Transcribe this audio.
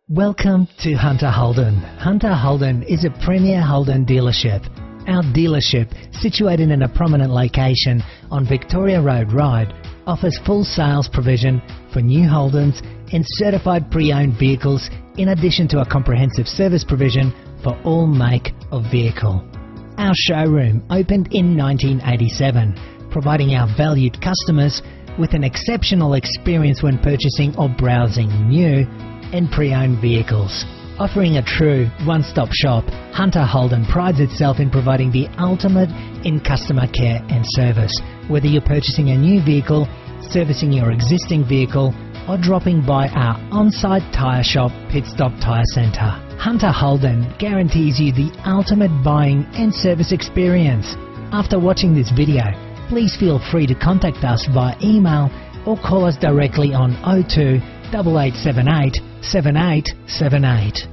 Welcome to Hunter Holden. Hunter Holden is a premier Holden dealership. Our dealership, situated in a prominent location on Victoria Road, Ryde, offers full sales provision for new Holdens and certified pre-owned vehicles, in addition to a comprehensive service provision for all make of vehicle. Our showroom opened in 1987, providing our valued customers with an exceptional experience when purchasing or browsing new and pre-owned vehicles. Offering a true one-stop shop, Hunter Holden prides itself in providing the ultimate in customer care and service. Whether you're purchasing a new vehicle, servicing your existing vehicle, or dropping by our on-site tyre shop, Pit Stop Tyre Centre, Hunter Holden guarantees you the ultimate buying and service experience. After watching this video, please feel free to contact us via email or call us directly on 02 8878 7878.